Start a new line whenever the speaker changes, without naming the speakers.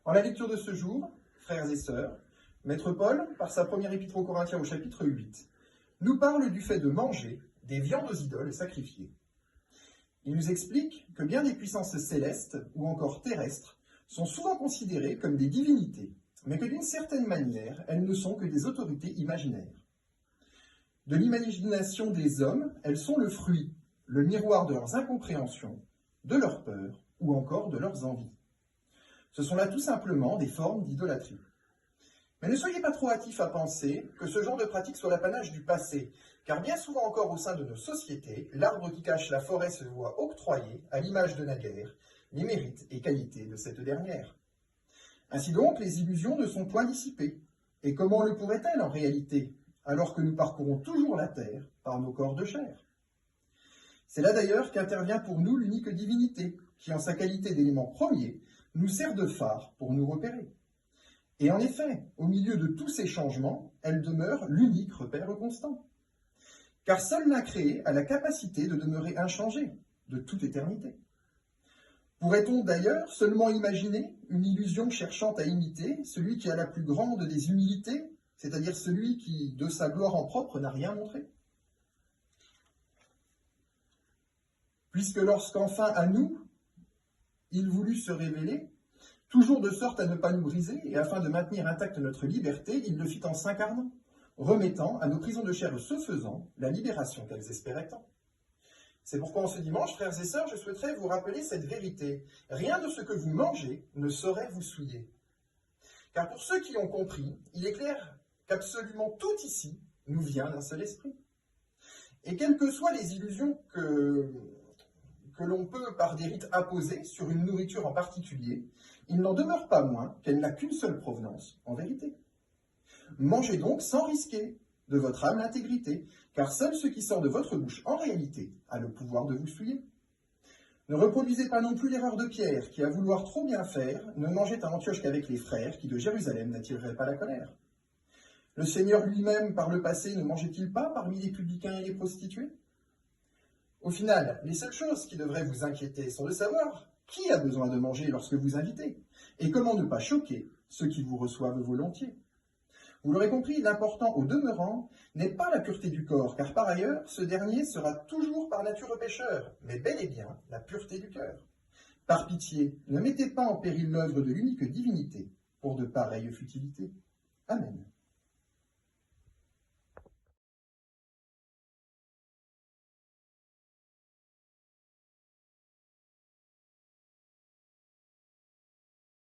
En la lecture de ce jour, frères et sœurs, Maître Paul, par sa première épître aux Corinthiens au chapitre 8, nous parle du fait de manger des viandes aux idoles sacrifiées. Il nous explique que bien des puissances célestes ou encore terrestres sont souvent considérées comme des divinités, mais que d'une certaine manière, elles ne sont que des autorités imaginaires. De l'imagination des hommes, elles sont le fruit, le miroir de leurs incompréhensions, de leurs peurs ou encore de leurs envies. Ce sont là tout simplement des formes d'idolâtrie. Mais ne soyez pas trop hâtifs à penser que ce genre de pratique soit l'apanage du passé, car bien souvent encore au sein de nos sociétés, l'arbre qui cache la forêt se voit octroyer, à l'image de naguère, les mérites et qualités de cette dernière. Ainsi donc, les illusions ne sont point dissipées. Et comment le pourraient-elles en réalité, alors que nous parcourons toujours la terre par nos corps de chair? C'est là d'ailleurs qu'intervient pour nous l'unique divinité, qui en sa qualité d'élément premier, nous sert de phare pour nous repérer. Et en effet, au milieu de tous ces changements, elle demeure l'unique repère constant. Car seul l'incréé a la capacité de demeurer inchangé, de toute éternité. Pourrait-on d'ailleurs seulement imaginer une illusion cherchant à imiter celui qui a la plus grande des humilités, c'est-à-dire celui qui, de sa gloire en propre, n'a rien montré? Puisque lorsqu'enfin à nous, il voulut se révéler, toujours de sorte à ne pas nous briser, et afin de maintenir intacte notre liberté, il le fit en s'incarnant, remettant à nos prisons de chair ce faisant la libération qu'elles espéraient tant. C'est pourquoi en ce dimanche, frères et sœurs, je souhaiterais vous rappeler cette vérité. Rien de ce que vous mangez ne saurait vous souiller. Car pour ceux qui ont compris, il est clair qu'absolument tout ici nous vient d'un seul esprit. Et quelles que soient les illusions que l'on peut par des rites apposer sur une nourriture en particulier, il n'en demeure pas moins qu'elle n'a qu'une seule provenance, en vérité. Mangez donc sans risquer de votre âme l'intégrité, car seul ce qui sort de votre bouche, en réalité, a le pouvoir de vous souiller. Ne reproduisez pas non plus l'erreur de Pierre, qui, à vouloir trop bien faire, ne mangeait à Antioche qu'avec les frères, qui de Jérusalem n'attireraient pas la colère. Le Seigneur lui-même, par le passé, ne mangeait-il pas parmi les publicains et les prostituées? Au final, les seules choses qui devraient vous inquiéter sont de savoir qui a besoin de manger lorsque vous invitez, et comment ne pas choquer ceux qui vous reçoivent volontiers. Vous l'aurez compris, l'important au demeurant n'est pas la pureté du corps, car par ailleurs, ce dernier sera toujours par nature pécheur, mais bel et bien la pureté du cœur. Par pitié, ne mettez pas en péril l'œuvre de l'unique divinité pour de pareilles futilités. Amen.